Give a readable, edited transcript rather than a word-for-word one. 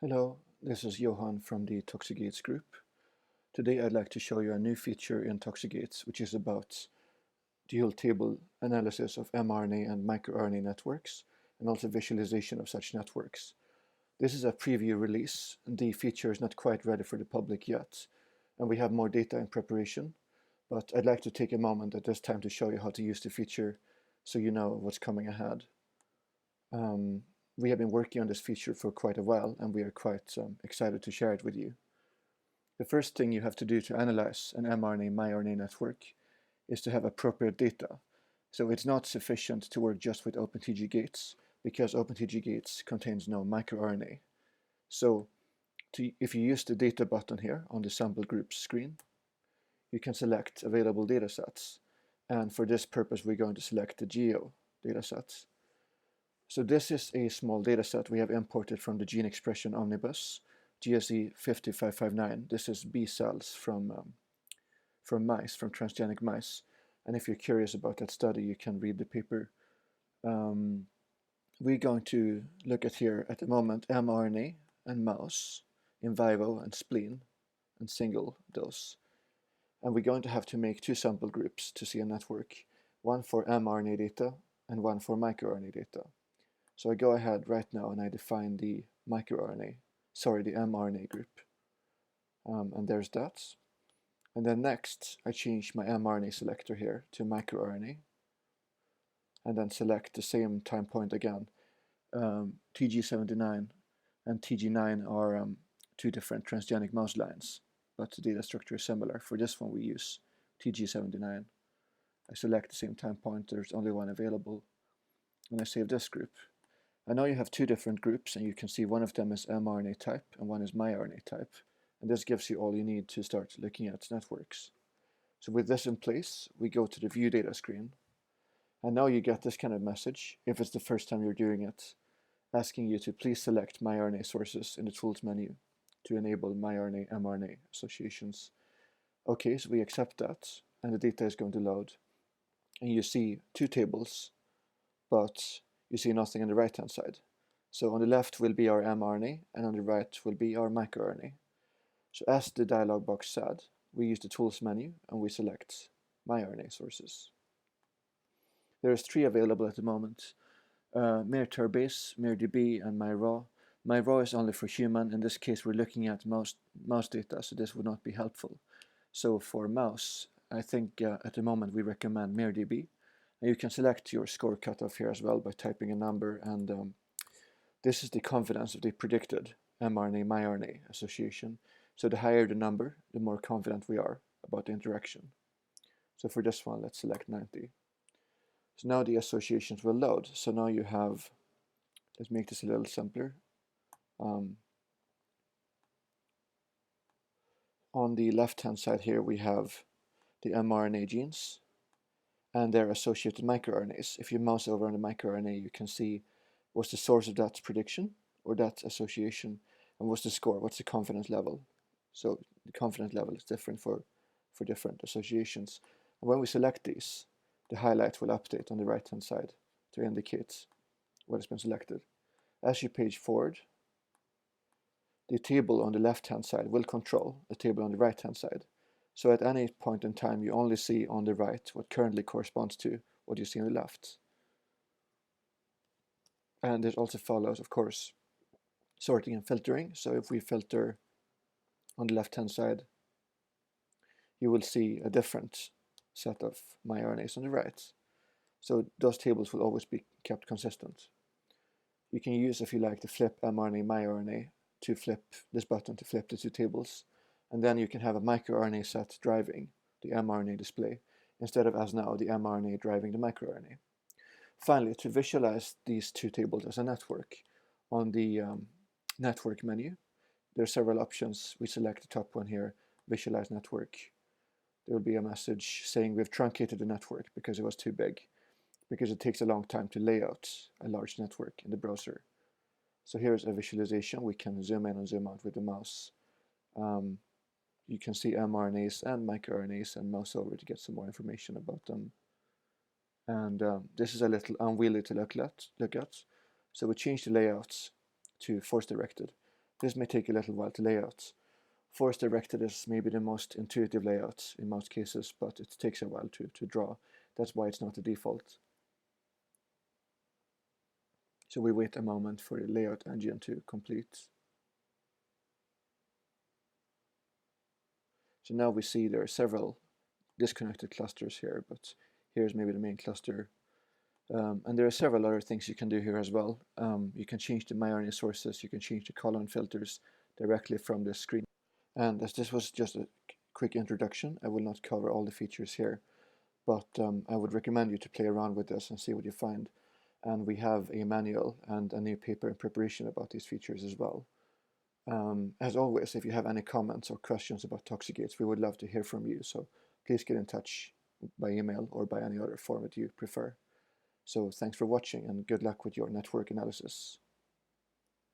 Hello, this is Johan from the Toxygates group. Today I'd like to show you a new feature in Toxygates, which is about dual table analysis of mRNA and microRNA networks, and also visualization of such networks. This is a preview release, and the feature is not quite ready for the public yet, and we have more data in preparation, but I'd like to take a moment at this time to show you how to use the feature so you know what's coming ahead. We have been working on this feature for quite a while, and we are quite excited to share it with you. The first thing you have to do to analyze an mRNA-miRNA network is to have appropriate data. So it's not sufficient to work just with OpenTGGates, because OpenTGGates contains no microRNA. So if you use the data button here on the sample groups screen, you can select available datasets. And for this purpose, we're going to select the geo datasets. So this is a small dataset we have imported from the Gene Expression Omnibus, GSE 50559. This is B cells from mice, from transgenic mice. And if you're curious about that study, you can read the paper. We're going to look at here at the moment mRNA and mouse, in vivo and spleen, and single dose. And we're going to have to make two sample groups to see a network, one for mRNA data and one for microRNA data. So I go ahead right now and I define the mRNA group. And there's that. And then next, I change my mRNA selector here to microRNA. And then select the same time point again. TG79 and TG9 are two different transgenic mouse lines, but the data structure is similar. For this one, we use TG79. I select the same time point, there's only one available, and I save this group. And now you have two different groups, and you can see one of them is mRNA type and one is miRNA type. And this gives you all you need to start looking at networks. So with this in place, we go to the View Data screen. And now you get this kind of message, if it's the first time you're doing it, asking you to please select miRNA sources in the Tools menu to enable miRNA-miRNA associations. Okay, so we accept that, and the data is going to load. And you see two tables, but you see nothing on the right-hand side. So on the left will be our mRNA, and on the right will be our microRNA. So as the dialog box said, we use the Tools menu, and we select miRNA sources. There's three available at the moment, miRTurbase, miRDB, and miRaw. miRaw is only for human. In this case, we're looking at mouse data, so this would not be helpful. So for mouse, I think at the moment we recommend miRDB. And you can select your score cutoff here as well by typing a number, and this is the confidence of the predicted mRNA-miRNA association. So the higher the number, the more confident we are about the interaction. So for this one, let's select 90. So now the associations will load. So now you have, let's make this a little simpler. On the left-hand side here, we have the mRNA genes and their associated microRNAs. If you mouse over on the microRNA, you can see what's the source of that prediction or that association, and what's the score, what's the confidence level. So the confidence level is different for different associations. And when we select these, the highlight will update on the right-hand side to indicate what has been selected. As you page forward, the table on the left-hand side will control the table on the right-hand side. So at any point in time, you only see on the right what currently corresponds to what you see on the left. And this also follows, of course, sorting and filtering. So if we filter on the left-hand side, you will see a different set of miRNAs on the right. So those tables will always be kept consistent. You can use, if you like, the flip mRNA-miRNA to flip this button to flip the two tables. And then you can have a microRNA set driving the mRNA display, instead of, as now, the mRNA driving the microRNA. Finally, to visualize these two tables as a network, on the network menu, there are several options. We select the top one here, Visualize Network. There will be a message saying we've truncated the network because it was too big, because it takes a long time to lay out a large network in the browser. So here's a visualization. We can zoom in and zoom out with the mouse. You can see mRNAs and microRNAs, and mouse over to get some more information about them. And this is a little unwieldy to look at. So we change the layouts to force directed. this may take a little while to lay out. Force directed is maybe the most intuitive layout in most cases, but it takes a while to draw. That's why it's not the default. So we wait a moment for the layout engine to complete. So now we see there are several disconnected clusters here, but here's maybe the main cluster. And there are several other things you can do here as well. You can change the mRNA sources, you can change the colon filters directly from the screen. And as this was just a quick introduction, I will not cover all the features here, but I would recommend you to play around with this and see what you find. And we have a manual and a new paper in preparation about these features as well. As always, if you have any comments or questions about Toxygates, we would love to hear from you, so please get in touch by email or by any other format you prefer. So thanks for watching and good luck with your network analysis.